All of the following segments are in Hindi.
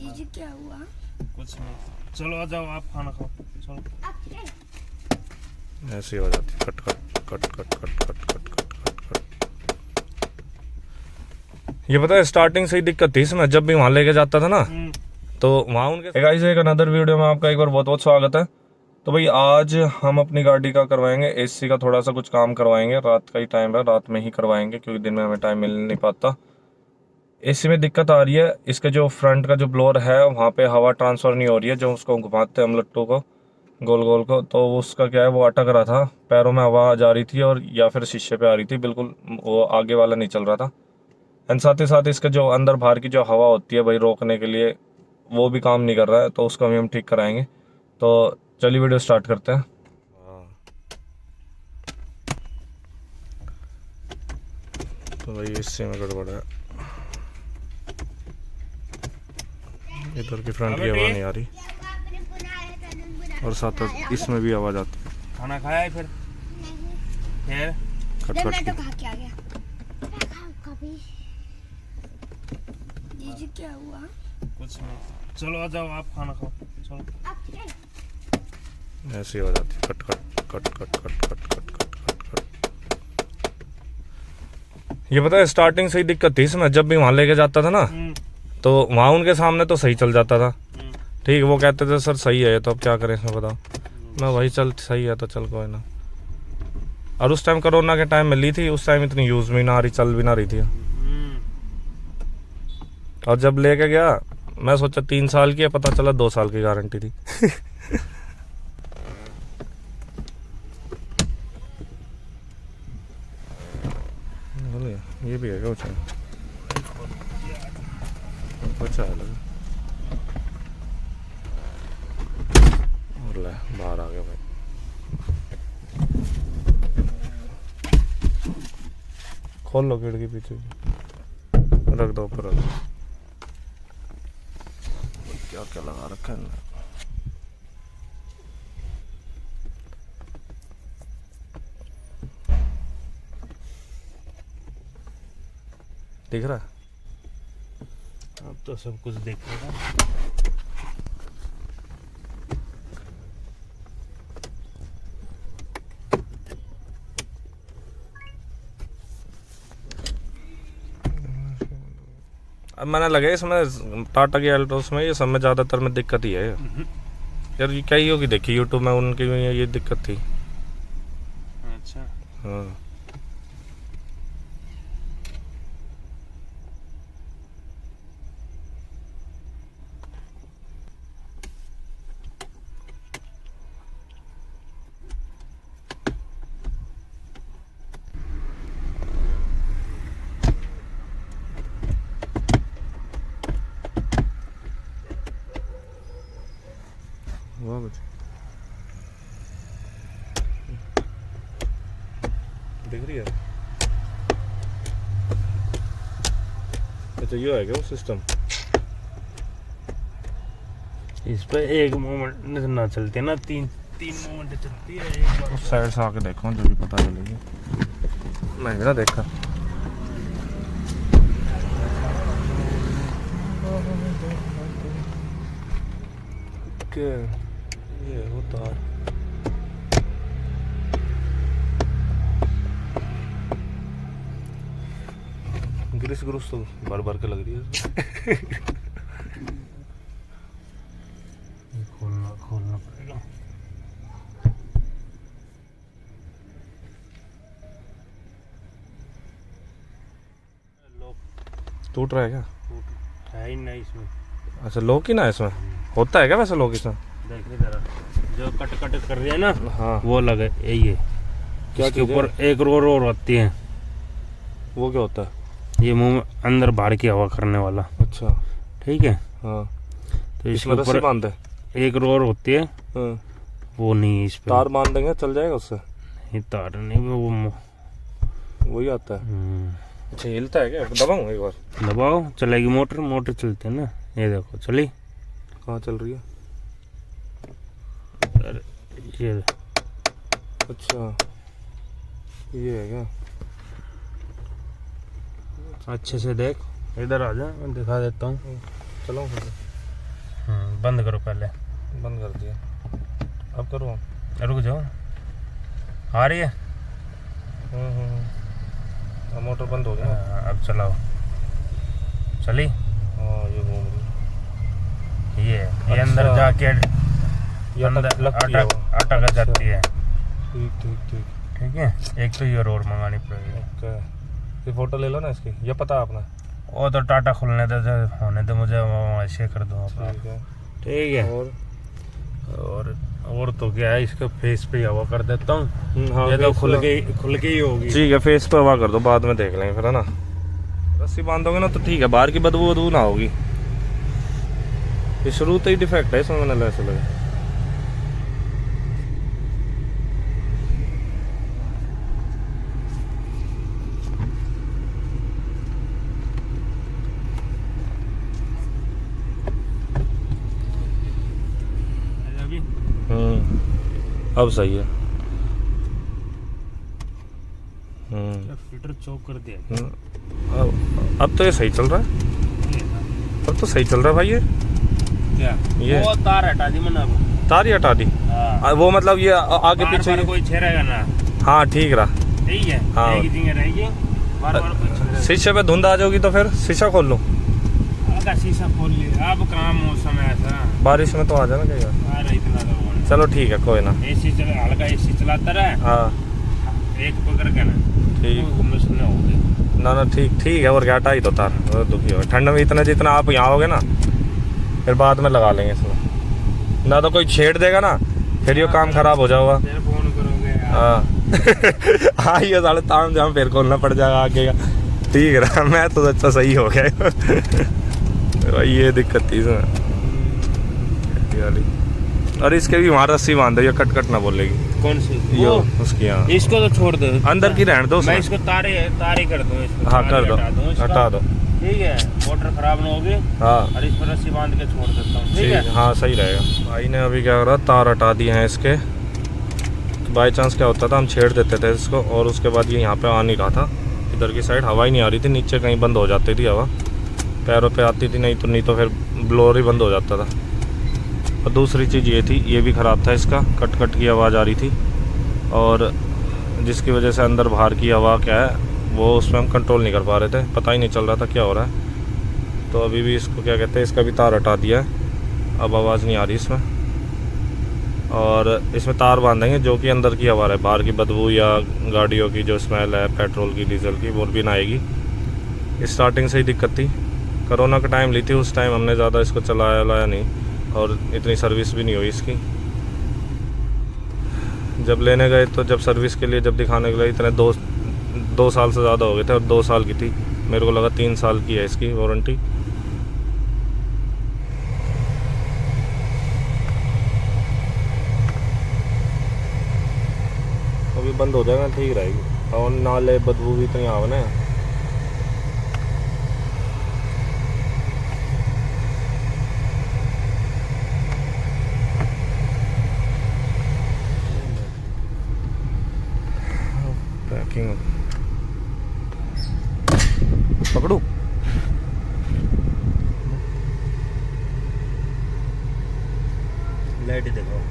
जीजू क्या हुआ? कुछ नहीं, चलो आ जाओ, आप खाना खाओ, चलो। ऐसे हो जाती, cut cut cut cut cut cut cut cut cut cut. ये पता है स्टार्टिंग से ही दिक्कत थी इसमें, जब भी वहां लेके जाता था ना तो वहां उनके गाइस एक अनदर वीडियो में आपका एक बार बहुत बहुत स्वागत है। तो भाई आज हम अपनी गाड़ी का करवाएंगे एसी का, थोड़ा सा कुछ काम करवाएंगे। रात का ही टाइम है, रात में ही करवाएंगे क्योंकि दिन में हमें टाइम मिल नहीं पाता। एसी में दिक्कत आ रही है, इसके जो फ्रंट का जो ब्लोअर है वहाँ पे हवा ट्रांसफ़र नहीं हो रही है, जो उसको घुमाते हैं हम लट्टू को गोल गोल को, तो उसका क्या है वो अटक रहा था, पैरों में हवा जा रही थी और या फिर शीशे पे आ रही थी, बिल्कुल वो आगे वाला नहीं चल रहा था। एंड साथ ही साथ इसका जो अंदर बाहर की जो हवा होती है भाई रोकने के लिए, वो भी काम नहीं कर रहा है, तो उसको भी हम ठीक कराएंगे। तो चलिए वीडियो स्टार्ट करते हैं। तो भाई इससे में गड़बड़ है, इधर की फ्रंट की हवा नहीं आ रही और साथ इसमें भी आवाज आती है। खाना खाया है फिर खट खट की। तो खा के आ गया। जीजू क्या हुआ? कुछ नहीं, चलो आ जाओ, आप खाना खाओ, चलो। ऐसे हो जाती, cut cut cut cut cut cut cut cut cut cut. ये पता है स्टार्टिंग से ही दिक्कत थी इसमें, जब भी वहां लेके जाता था ना तो वहां उनके सामने तो सही चल जाता था, ठीक, वो कहते थे सर सही है, तो अब क्या करें इसमें बताओ। मैं वही चल सही है तो चल कोई ना। और उस टाइम कोरोना के टाइम में ली थी, उस टाइम इतनी यूज भी ना आ रही, चल भी ना रही थी। और जब लेके गया मैं सोचा 3 साल की है, पता चला 2 साल की गारंटी थी। ये भी है क्या कुछ कुछ है लगा। और ले बाहर आ गया भाई। खोल लो खिड़की पीछे, रख दो ऊपर, रख दो। क्या क्या लगा रखा है ना। दिख रहा है अब तो सब कुछ देखेगा। अब मैंने लगे इसमें टाटा की एल्टोस में ये सब में ज़्यादातर में दिक्कत ही है यार। ये कई होगी देखी यूट्यूब में, उनकी ये दिक्कत थी। अच्छा हाँ हुआ कुछ दिख रही है। अच्छा ये है क्या वो सिस्टम? इस पे एक मोमेंट ना चलती है ना, तीन मोमेंट चलती है एक बार। उस साइड से आके देखो जब भी पता चलेगी। मैं भी ना देखा। क्या ये होता है? ग्रीस ग्रूस तो भर भर के लग रही है। खोलना पड़ेगा। टूट रहा है क्या? है ही नहीं इसमें। अच्छा लोक ही ना इसमें होता है क्या वैसे लोक इसमें? देखने जरा, जो कट कर रही है ना, हाँ वो लगे यही है। क्या इसके ऊपर एक रोर और होती है, वो क्या होता है? ये मुंह में अंदर बाहर की हवा करने वाला। अच्छा ठीक है, हाँ। तो इसके इसमें रस्सी ऊपर बांध दे। एक रोर होती है, हाँ। वो नहीं है इस पे। तार बांध देंगे चल जाएगा उससे? नहीं तार नहीं, वो वही आता है। अच्छा हिलता है क्या? दबाऊं एक बार? दबाओ, चलेगी मोटर चलती है ना। ये देखो चली। कहाँ चल रही है? अरे ये अच्छा ये है क्या? अच्छे से देख, इधर आ जा, मैं दिखा देता हूँ। चलो बंद करो पहले। बंद कर दिया, अब करो। रुक जाओ, आ रही है। अब मोटर बंद हो गया। अब चलाओ, चली। हाँ ये घूम रही। ये अंदर जाके अंदर अटक जाती है। ठीक ठीक ठीक ठीक है, एक तो ये और मंगानी पड़ेगी। ओके, ये फोटो ले लो ना इसकी, ये पता आपने। वो तो टाटा खुलने दे, होने दे मुझे, ऐसे कर दो। ठीक है ठीक है। और तो क्या है, इसका फेस पे हवा कर देता हूँ। हाँ, ये तो खुल के ही होगी। ठीक है, फेस पे हवा कर दो, बाद में देख लेंगे फिर, है ना। रस्सी बांधोगे ना तो ठीक है, बाहर की बदबू ना होगी। ये शुरू तो ही डिफेक्ट है इसमें, मैंने ऐसे लगा। अब सही है। फिल्टर चौक कर दिया। अब तो ये सही चल रहा है, अब तो सही चल रहा है भाई। ये क्या ये वो तार हटा दी मैंने, अब तार ही हटा दी। वो मतलब ये आगे पीछे कोई छेड़ेगा ना। हाँ ठीक रहा। ठीक है, हाँ रहेगी बार कोई शीशे पे धुंध आ जाओगी तो फिर शीशा खोल लो। अगर शीशा खोल लिया, अब कहाँ मौसम है ऐसा, बारिश में तो आ जाना क्या यार। चलो ठीक है, कोई ना। एसी चला, हल्का एसी चलाता रहे। हाँ एक पकड़ के ना, ठीक हो ना ठीक है। और क्या, हटा ही तो तार, दुखी हो ठंड में इतना जितना आप यहाँ आओगे ना, फिर बाद में लगा लेंगे इसमें। ना तो कोई छेड़ देगा ना, फिर ये काम खराब हो जाएगा। फोन करोगे। हाँ हाँ, ये साले ताम जाम फिर खोलना पड़ जाएगा आगे का। ठीक रहा, मैं तो अच्छा सही हो गया। ये दिक्कत थी इसमें। और इसके भी वहाँ रस्सी बांध दो, कट ना बोलेगी। कौन सी? यो उसकी। हाँ इसको तो छोड़ दो, अंदर की रहने दो। मैं इसको तारे कर दूं इसको। हाँ कर दो, हटा दो। ठीक है, मोटर खराब ना होगी। हाँ, और इस पर रस्सी बांध के छोड़ देता हूँ। ठीक है, हाँ सही रहेगा। भाई ने अभी क्या करा, तार हटा दिए हैं इसके। बाई चांस क्या होता था, हम छेड़ देते थे इसको, और उसके बाद ये यहाँ पे आ नहीं रहा था। इधर की साइड हवा ही नहीं आ रही थी, नीचे कहीं बंद हो जाती थी हवा, पैरों पे आती थी, नहीं तो फिर ब्लोअर ही बंद हो जाता था। और दूसरी चीज़ ये थी, ये भी ख़राब था इसका, कट की आवाज़ आ रही थी, और जिसकी वजह से अंदर बाहर की हवा क्या है वो उसमें हम कंट्रोल नहीं कर पा रहे थे, पता ही नहीं चल रहा था क्या हो रहा है। तो अभी भी इसको क्या कहते हैं, इसका भी तार हटा दिया है, अब आवाज़ नहीं आ रही इसमें। और इसमें तार बांधेंगे जो कि अंदर की हवा है, बाहर की बदबू या गाड़ियों की जो स्मेल है पेट्रोल की डीजल की, वो भी ना आएगी। स्टार्टिंग से ही दिक्कत थी, कोरोना का टाइम ली थी, उस टाइम हमने ज़्यादा इसको चलाया नहीं, और इतनी सर्विस भी नहीं हुई इसकी। जब लेने गए तो जब सर्विस के लिए जब दिखाने के लिए इतने दो साल से ज़्यादा हो गए थे, और 2 साल की थी, मेरे को लगा 3 साल की है इसकी वारंटी। अभी बंद हो जाएगा, ठीक रहेगी। और नाले बदबू भी इतनी आवे ना। पकड़ू लाइट देखो।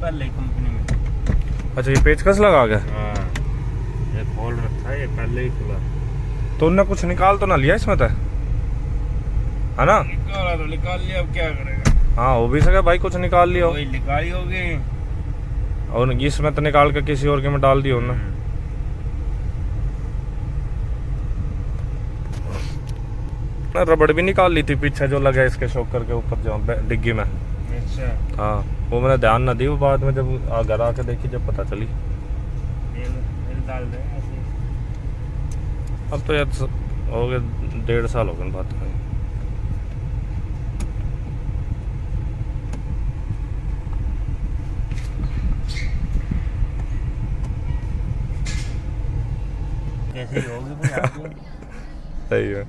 पहले कंपनी में। अच्छा, ये पेचकस लगा गया। हाँ, ये खोल रखा है, ये पहले ही खुला। तो उनने कुछ निकाल तो ना लिया इसमें था, है ना? निकाला तो निकाल लिया, अब क्या करेगा। हाँ, हो भी सके भाई, कुछ निकाल लिया हो। वही निकाली होगी, और इसमें तो निकाल के किसी और के में डाल दियो ना। ना रबड़ भी निकाल ली थी पीछे जो लगा इसके शॉकर के ऊपर जो डिग्गी में। अच्छा हाँ वो मैंने ध्यान ना दी, वो बाद में जब घर आके देखी जब पता चली। तेल डाल दे ऐसे। अब तो यार हो गए 1.5 साल हो गए बात करें। कैसे ही होगी भाई आपको। सही है।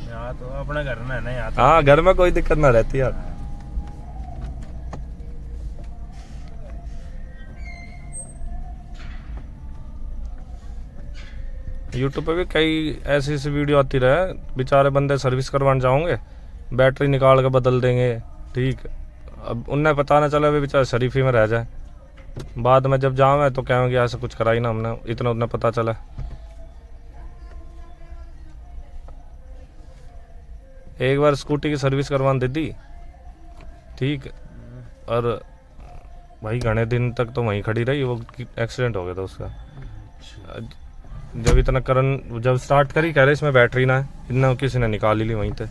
यहाँ तो अपना घर में है ना, यहाँ तो हाँ घर में कोई दिक्कत ना रहती यार। यूट्यूब पे भी कई ऐसी ऐसी वीडियो आती रहे, बेचारे बंदे सर्विस करवाने जाओगे बैटरी निकाल के बदल देंगे, ठीक। अब उन्हें पता ना चला वे बेचारे शरीफी में रह जाए, बाद में जब जाओगे तो कहेंगे ऐसा कुछ करा ही ना हमने, इतना उन्हें पता चला। एक बार स्कूटी की सर्विस करवाने दे दी, ठीक, और भाई घने दिन तक तो वहीं खड़ी रही, वो एक्सीडेंट हो गया था उसका। जब इतना करंट जब स्टार्ट करी कह रहे इसमें बैटरी ना है, इतना किसी ने निकाल ही ली वहीं पे।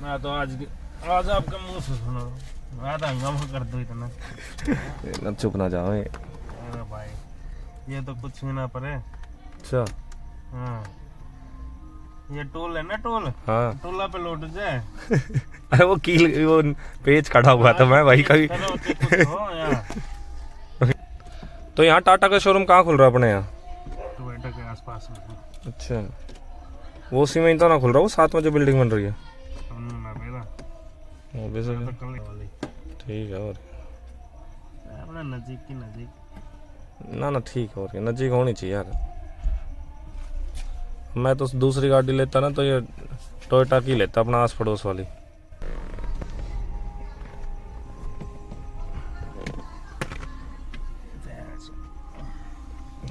मैं तो आज आपका मुंह से सुनो, आधा हंगामा कर दो इतना। चुप ना जाओ। अरे भाई ये तो कुछ भी ना पड़े। अच्छा हाँ ये टोल है ना, टोल। हाँ टोला पे लौट जाए। अरे वो कील वो पेज खड़ा हुआ था, मैं वही कभी। तो यहाँ टाटा का शोरूम कहाँ खुल रहा है अपने यहाँ? टोयोटा के आसपास में। अच्छा वो उसी में ही तो ना खुल रहा, वो साथ में जो बिल्डिंग बन रही है वो भी सही है। ठीक है और अपना नजदीक की नजदीक ना ठीक है, और नजदीक होनी चाहिए यार। मैं तो दूसरी गाड़ी लेता ना तो ये टोयोटा की लेता, अपना आस पड़ोस वाली।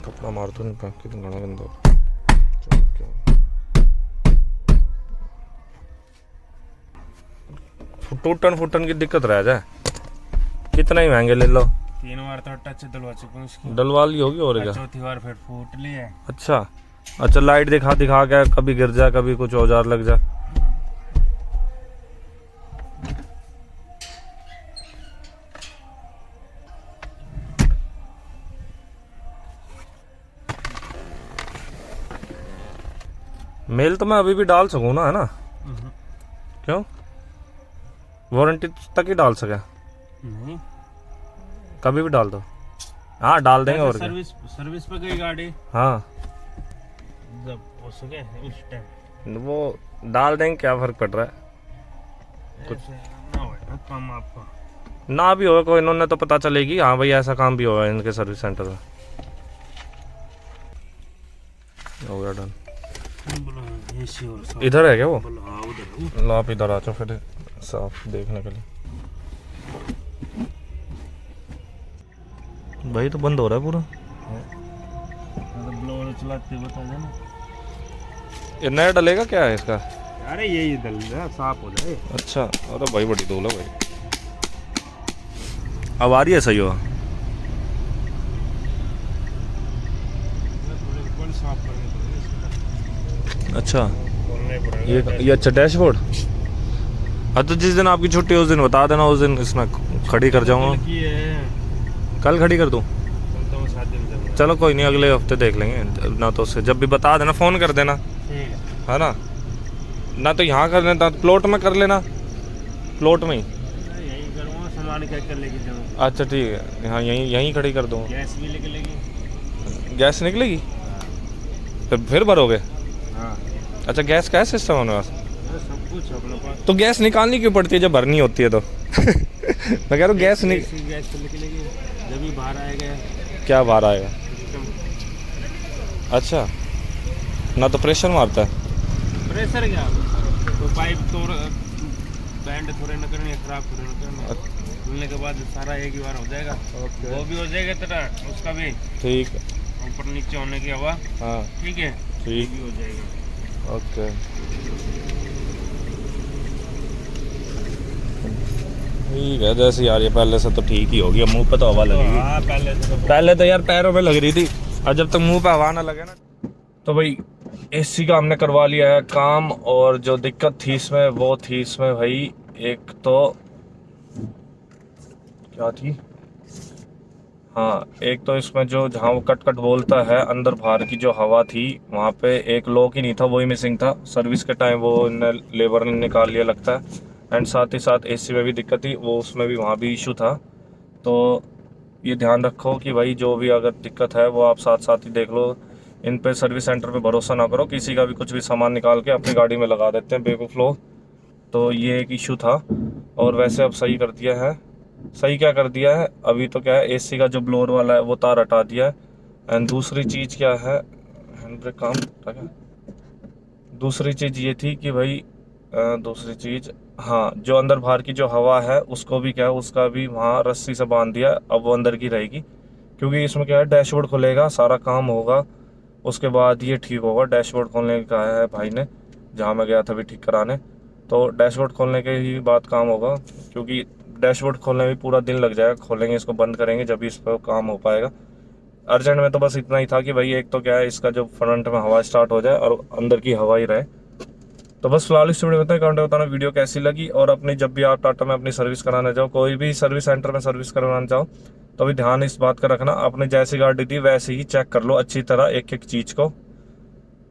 कपड़ा मार तो नहीं पाया, कितना घना गंदा। फुटन की दिक्कत रह जाए, कितना ही महंगे ले लो। 3 बार तो टच डलवा चुका हूं उसकी। डलवा ली होगी और क्या? चौथी बार फिर फूट ली है। अच्छा लाइट दिखा के कभी गिर जाए, कभी कुछ औजार लग जाए। मेल तो मैं अभी भी डाल सकूं ना, है ना? क्यों? वारंटी तक ही डाल सके? नहीं कभी भी डाल दो। हाँ डाल देंगे और क्या? सर्विस पे गई गाड़ी, हाँ जब हो सके उस टाइम वो डाल देंगे, क्या फर्क पड़ रहा है? कुछ ना हो ना काम आपका। ना भी होगा कोई, इन्होंने तो पता चलेगी हाँ भाई ऐसा काम भी होगा इनके सर्विस सेंटर में। हो गया डन। इधर है क्या वो? उधर लो आप इधर आ जाओ फिर साफ देखने के लिए। भाई तो बंद हो रहा है पूरा। ब्लोअर चलाते बता देना। ये नया डलेगा क्या है इसका? अरे यही डल रहा साफ हो जाए। अच्छा अरे भाई बड़ी धूल है भाई। अब आ रही है सही हो? अच्छा ये अच्छा डैशबोर्ड। हाँ तो जिस दिन आपकी छुट्टी उस दिन बता देना, उस दिन इसमें खड़ी कर जाऊंगा। कल खड़ी कर दूं? चलो कोई नहीं, अगले हफ्ते देख लेंगे ना, तो उससे जब भी बता देना, फोन कर देना, है ना? ना तो यहाँ कर लेना, प्लॉट में कर लेना, प्लॉट में ही। सामान क्या कर लेगी? अच्छा ठीक है, हाँ यहीं खड़ी कर दूँगा। गैस भी निकलेगी? गैस निकलेगी? फिर भरोगे? हाँ। अच्छा गैस का है सिस्टम अपने पास? सब कुछ अपने पास। तो गैस निकालनी क्यों पड़ती है जब भरनी होती है तो? मैं कह रहा हूँ गैस तो निकलेगी जब भी बाहर आएगा। क्या बाहर आएगा? अच्छा ना तो प्रेशर मारता है? प्रेशर क्या, तो पाइप तोड़ बैंड थोड़े न करने, खराब थोड़े न करने, खुलने के बाद सारा एक ही बार हो जाएगा। वो भी हो जाएगा तेरा, उसका भी ठीक है, ऊपर नीचे होने की हवा। हाँ ठीक है, ठीक भी हो जाएगा। ओके। ठीक है जैसे यार, ये पहले से तो ठीक ही होगी, अब मुंह पे तो हवा लगेगी। हाँ पहले तो यार पैरों में लग रही थी, और जब तक मुंह पे हवा ना लगे ना। तो भाई एसी का हमने करवा लिया है काम। और जो दिक्कत थी इसमें वो थी इसमें भाई, एक तो क्या थी, हाँ एक तो इसमें जो जहाँ वो कट कट बोलता है अंदर बाहर की जो हवा थी वहाँ पे एक लॉक ही नहीं था, वही मिसिंग था। सर्विस के टाइम वो लेबर ने निकाल लिया लगता है। एंड साथ ही साथ एसी में भी दिक्कत थी, वो उसमें भी वहाँ भी इशू था। तो ये ध्यान रखो कि भाई जो भी अगर दिक्कत है वो आप साथ साथ ही देख लो। इन पे सर्विस सेंटर पे भरोसा ना करो, किसी का भी कुछ भी सामान निकाल के अपनी गाड़ी में लगा देते हैं बेवकूफ़ लोग। तो ये एक इशू था और वैसे अब सही कर दिया है। सही क्या कर दिया है, अभी तो क्या है एसी का जो ब्लोअर वाला है वो तार हटा दिया है। एंड दूसरी चीज़ क्या है, हैंड ब्रेक काम था क्या, दूसरी चीज़ ये थी कि भाई दूसरी चीज़, हाँ जो अंदर बाहर की जो हवा है उसको भी क्या है, उसका भी वहाँ रस्सी से बांध दिया, अब वो अंदर की रहेगी। क्योंकि इसमें क्या है डैशबोर्ड खुलेगा, सारा काम होगा, उसके बाद ये ठीक होगा। डैशबोर्ड खोलने का कहा है भाई ने, जहाँ मैं गया था भी ठीक कराने, तो डैशबोर्ड खोलने के ही बाद काम होगा। क्योंकि डैशबोर्ड खोलने में पूरा दिन लग जाएगा, खोलेंगे इसको बंद करेंगे जब इस पर काम हो पाएगा। अर्जेंट में तो बस इतना ही था कि भाई एक तो क्या है इसका जो फ्रंट में हवा स्टार्ट हो जाए और अंदर की हवा ही रहे। तो बस फिलहाल इस वीडियो में बताएं, कमेंट में बताना वीडियो कैसी लगी। और अपनी जब भी आप टाटा में अपनी सर्विस कराने जाओ, कोई भी सर्विस सेंटर में सर्विस करवाना चाहो, तो भी ध्यान इस बात का रखना, आपने जैसी गाड़ी थी वैसे ही चेक कर लो अच्छी तरह एक एक चीज़ को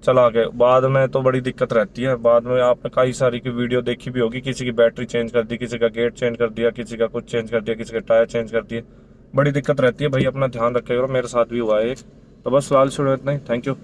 चला के। बाद में तो बड़ी दिक्कत रहती है, बाद में आपने कई सारी की वीडियो देखी भी होगी, किसी की बैटरी चेंज कर दी, किसी का गेट चेंज कर दिया, किसी का कुछ चेंज कर दिया, किसी के टायर चेंज कर दिए, बड़ी दिक्कत रहती है भाई। अपना ध्यान रखे करो, मेरे साथ भी हुआ है एक। तो बस फिलहाल इतना ही, थैंक यू।